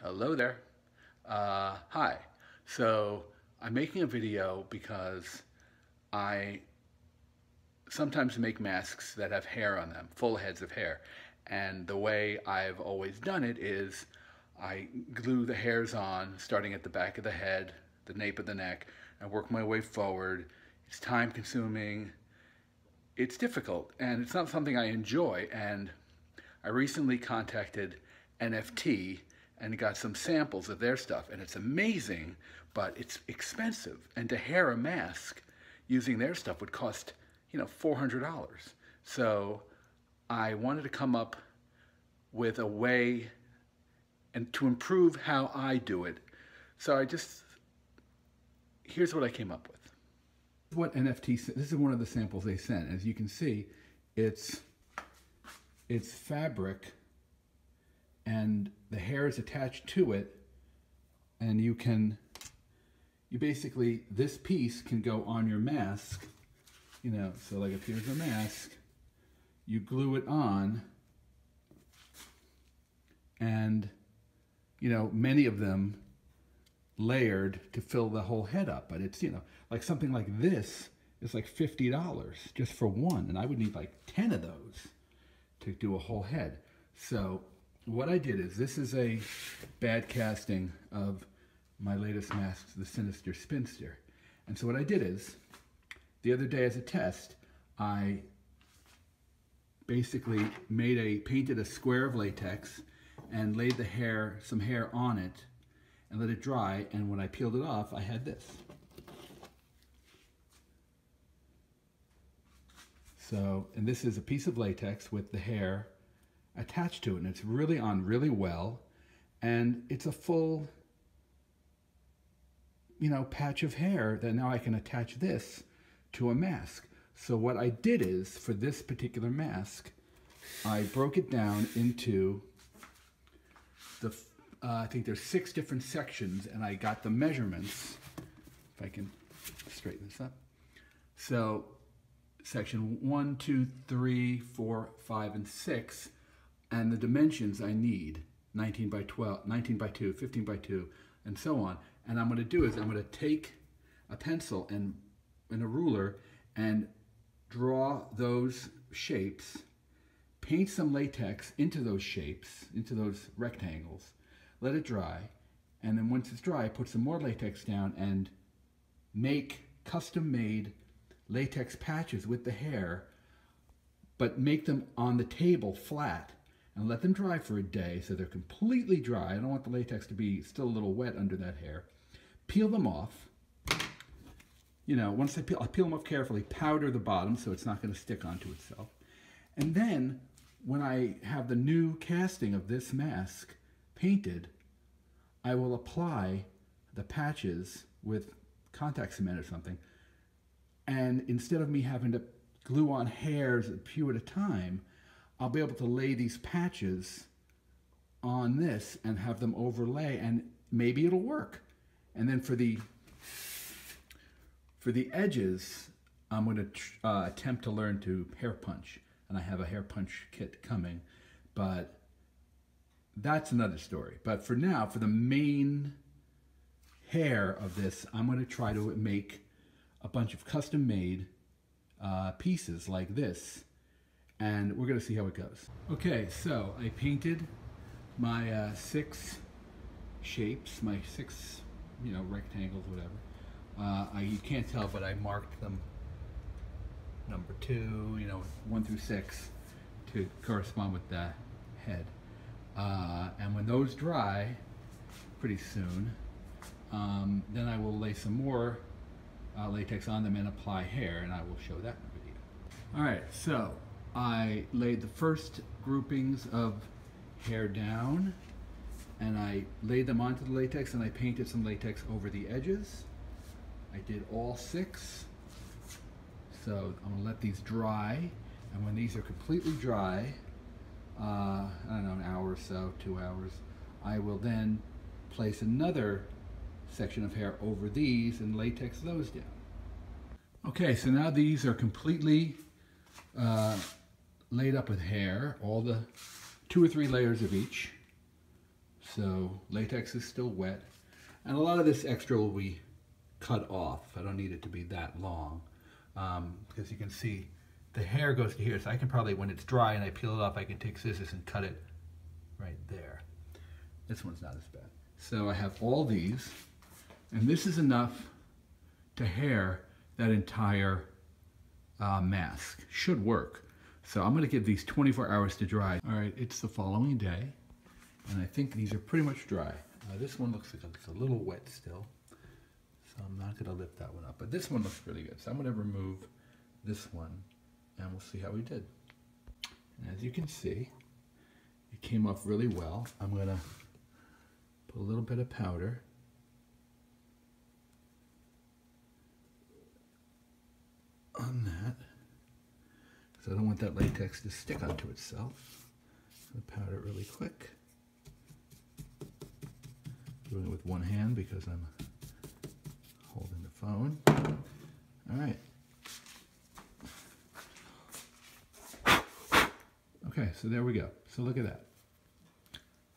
Hello there. Hi. So I'm making a video because I sometimes make masks that have hair on them, full heads of hair. And the way I've always done it is I glue the hairs on, starting at the back of the head, the nape of the neck, and work my way forward. It's time consuming. It's difficult, and it's not something I enjoy. And I recently contacted NFT and got some samples of their stuff, and it's amazing, but it's expensive. And to hair a mask using their stuff would cost, $400. So I wanted to come up with a way and to improve how I do it. So here's what I came up with. What NFT, this is one of the samples they sent. As you can see, it's fabric and the hair is attached to it, and this piece can go on your mask, so like if here's a mask, you glue it on, and many of them layered to fill the whole head up, but it's like something like this is like $50 just for one, and I would need like 10 of those to do a whole head. So what I did is, this is a bad casting of my latest mask, the Sinister Spinster. And so what I did is, the other day as a test, I basically painted a square of latex and laid some hair on it and let it dry, and when I peeled it off, I had this. So, and this is a piece of latex with the hair attached to it, and it's really on really well, and it's a full patch of hair that now I can attach this to a mask. So what I did is, for this particular mask, I broke it down into I think there's 6 different sections, and I got the measurements, if I can straighten this up. So section 1, 2, 3, 4, 5, and 6, and the dimensions I need, 19 by 12, 19 by 2, 15 by 2, and so on. And I'm going to do is I'm going to take a pencil and a ruler and draw those shapes, paint some latex into those shapes, into those rectangles, let it dry, and then once it's dry, put some more latex down and make custom-made latex patches with the hair, but make them on the table flat and let them dry for a day so they're completely dry. I don't want the latex to be still a little wet under that hair. Peel them off. Once I peel them off carefully, powder the bottom so it's not going to stick onto itself. And then when I have the new casting of this mask painted, I will apply the patches with contact cement or something. And instead of me having to glue on hairs a few at a time, I'll be able to lay these patches on this and have them overlay, and maybe it'll work. And then for the edges, I'm going to attempt to learn to hair punch, and I have a hair punch kit coming, but that's another story. But for now, for the main hair of this, I'm going to try to make a bunch of custom-made pieces like this, and we're going to see how it goes. Okay, so I painted my 6 shapes, my 6 rectangles, whatever. You can't tell, but I marked them number 2, 1 through 6 to correspond with the head. And when those dry pretty soon, then I will lay some more latex on them and apply hair, and I will show that in the video. All right, so I laid the first groupings of hair down, and I laid them onto the latex, and I painted some latex over the edges. I did all 6. So I'm gonna let these dry, and when these are completely dry, I don't know, an hour or so, 2 hours, I will then place another section of hair over these and latex those down. Okay, so now these are completely laid up with hair, all the 2 or 3 layers of each. So latex is still wet. And a lot of this extra will be cut off. I don't need it to be that long. Because you can see the hair goes to here. So I can probably, when it's dry and I peel it off, I can take scissors and cut it right there. This one's not as bad. So I have all these. And this is enough to hair that entire mask. Should work. So I'm going to give these 24 hours to dry. All right, it's the following day, and I think these are pretty much dry. This one looks like it's a little wet still, so I'm not going to lift that one up. But this one looks really good. So I'm going to remove this one, and we'll see how we did. And as you can see, it came off really well. I'm going to put a little bit of powder. On that, because I don't want that latex to stick onto itself. So powder it really quick. Doing it with one hand because I'm holding the phone. All right. Okay, so there we go. So look at that.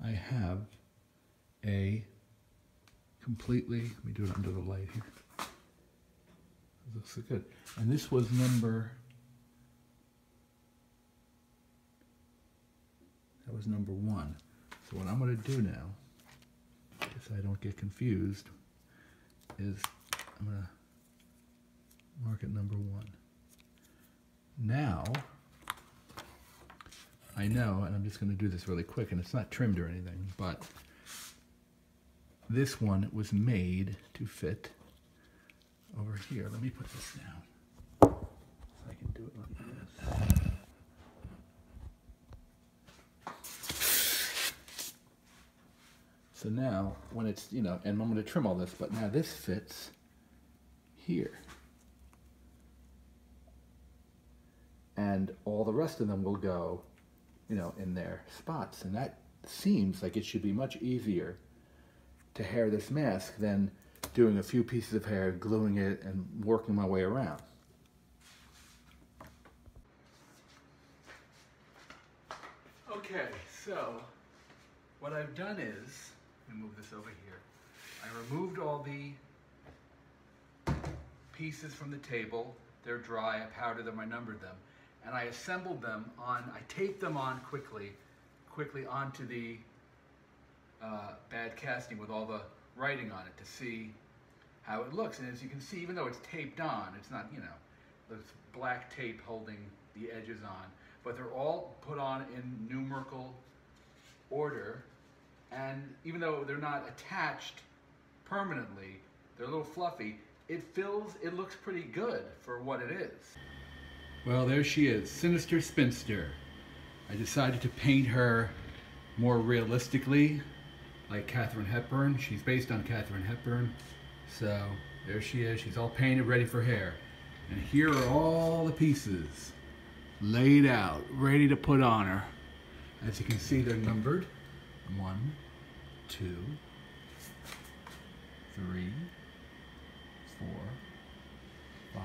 I have a completely, let me do it under the light here. It looks so good. And this was number, that was number 1. So what I'm going to do now, so I don't get confused, is I'm going to mark it number 1. Now, I know, and I'm just going to do this really quick, and it's not trimmed or anything, but this one was made to fit over here. Let me put this down so I can do it like this. So now, when it's, you know, and I'm going to trim all this, but now this fits here. And all the rest of them will go, you know, in their spots. And that seems like it should be much easier to hair this mask than doing a few pieces of hair, gluing it, and working my way around. Okay, so what I've done is, let me move this over here. I removed all the pieces from the table. They're dry, I powdered them, I numbered them. And I assembled them on, I taped them on quickly onto the bad casting with all the writing on it to see how it looks. And as you can see, even though it's taped on, it's not, you know, there's black tape holding the edges on, but they're all put on in numerical order. And even though they're not attached permanently, they're a little fluffy, it looks pretty good for what it is. Well, there she is, Sinister Spinster. I decided to paint her more realistically, like Katharine Hepburn. She's based on Katharine Hepburn. So there she is. She's all painted, ready for hair. And here are all the pieces laid out, ready to put on her. As you can see, they're numbered. 1, 2, 3, 4, 5,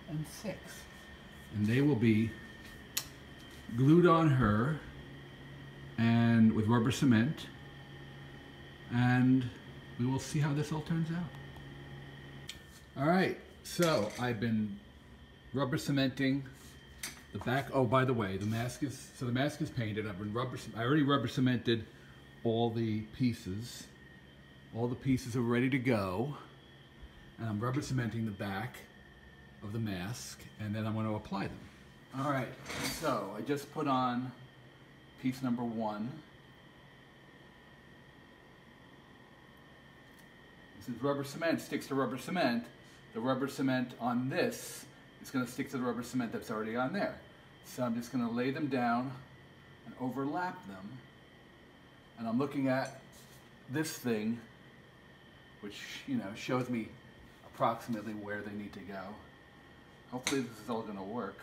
and 6. And they will be glued on her and with rubber cement, and we will see how this all turns out. All right, so I've been rubber cementing the back. Oh, by the way, the mask is painted. I already rubber cemented all the pieces. All the pieces are ready to go, and I'm rubber cementing the back of the mask, and then I'm going to apply them. All right, so I just put on piece number 1. Since rubber cement sticks to rubber cement, the rubber cement on this is going to stick to the rubber cement that's already on there. So I'm just going to lay them down and overlap them. And I'm looking at this thing, which, you know, shows me approximately where they need to go. Hopefully this is all going to work.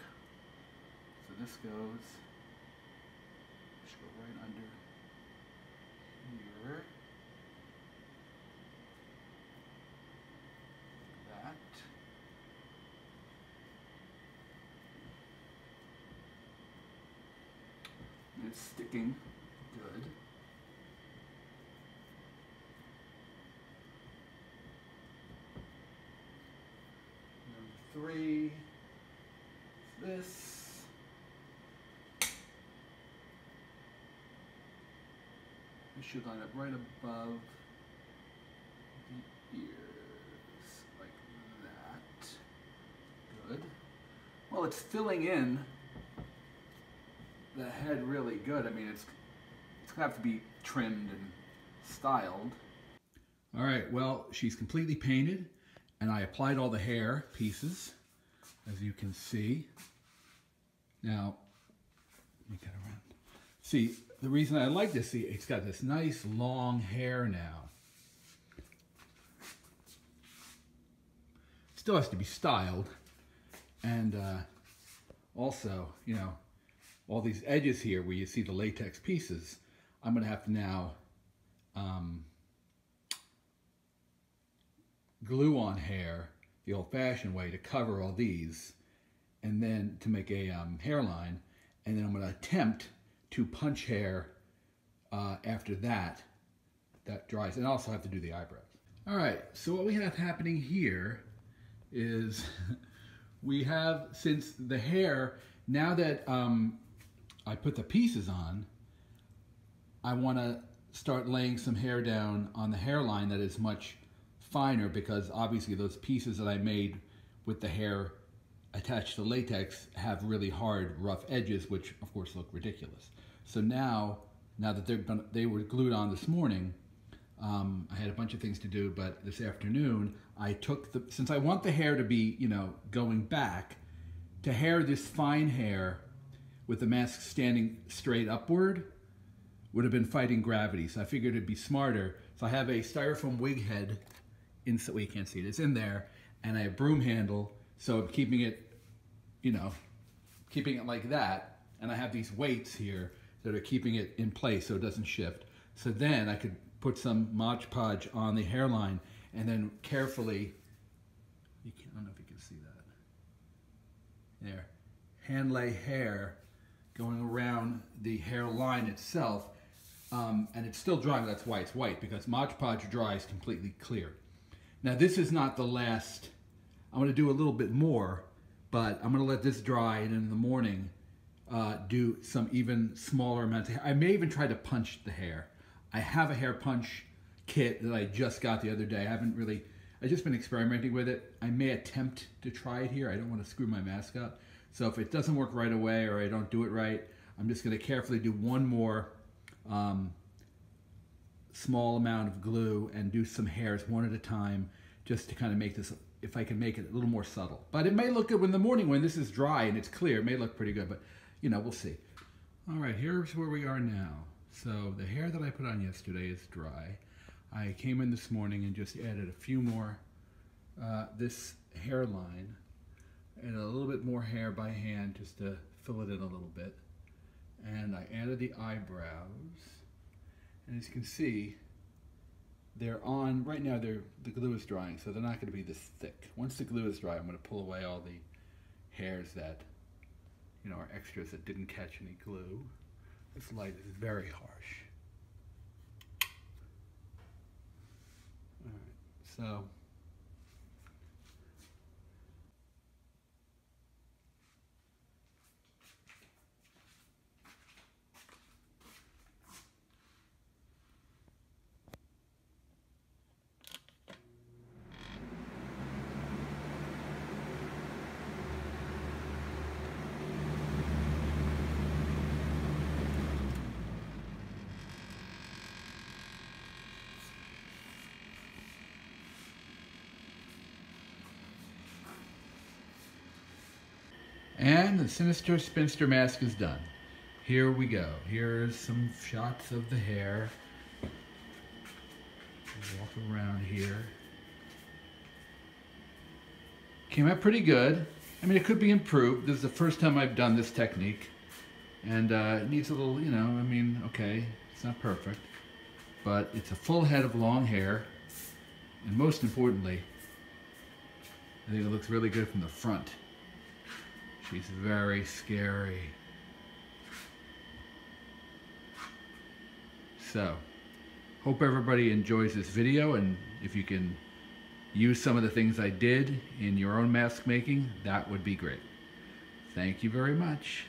So this goes, should go right under here. That. And it's sticking good. should line up right above the ears, like that. Good. Well, it's filling in the head really good. I mean, it's gonna have to be trimmed and styled. All right, well, she's completely painted, and I applied all the hair pieces, as you can see. Now, let me get around. See, the reason I like this, see, it's got this nice long hair now. Still has to be styled, and also, you know, all these edges here where you see the latex pieces, I'm going to have to now glue on hair the old-fashioned way to cover all these, and then to make a hairline, and then I'm going to attempt to punch hair after that dries, and also have to do the eyebrows. All right, so what we have happening here is we have, since the hair, now that I put the pieces on, I want to start laying some hair down on the hairline that is much finer, because obviously those pieces that I made with the hair attached to latex have really hard, rough edges, which of course look ridiculous. So now that they were glued on this morning, I had a bunch of things to do, but this afternoon I took since I want the hair to be, you know, going back, to hair this fine hair with the mask standing straight upward would have been fighting gravity. So I figured it'd be smarter. So I have a styrofoam wig head well, you can't see it, it's in there, and I have a broom handle, so I'm keeping it, you know, keeping it like that, and I have these weights here that are keeping it in place so it doesn't shift. So then I could put some Mod Podge on the hairline, and then carefully, I don't know if you can see that, there, hand lay hair going around the hairline itself, and it's still drying. That's why it's white, because Mod Podge dries completely clear. Now this is not the last. I'm going to do a little bit more, but I'm going to let this dry, and in the morning do some even smaller amounts of hair. I may even try to punch the hair. I have a hair punch kit that I just got the other day. I've just been experimenting with it. I may attempt to try it here. I don't want to screw my mask up. So if it doesn't work right away, or I don't do it right, I'm just going to carefully do one more small amount of glue and do some hairs one at a time, just to kind of make this, if I can make it a little more subtle. But it may look good in the morning when this is dry and it's clear. It may look pretty good, but you know, we'll see. All right, here's where we are now. So the hair that I put on yesterday is dry. I came in this morning and just added a few more, this hairline, and a little bit more hair by hand just to fill it in a little bit. And I added the eyebrows. And as you can see, they're on, right now the glue is drying, so they're not going to be this thick. Once the glue is dry, I'm going to pull away all the hairs that, you know, are extras that didn't catch any glue. This light is very harsh. All right, so and the Sinister Spinster mask is done. Here we go. Here's some shots of the hair. Walk around here. Came out pretty good. I mean, it could be improved. This is the first time I've done this technique. And it needs a little, you know, I mean, okay, it's not perfect. But it's a full head of long hair. And most importantly, I think it looks really good from the front. She's very scary. So, hope everybody enjoys this video, and if you can use some of the things I did in your own mask making, that would be great. Thank you very much.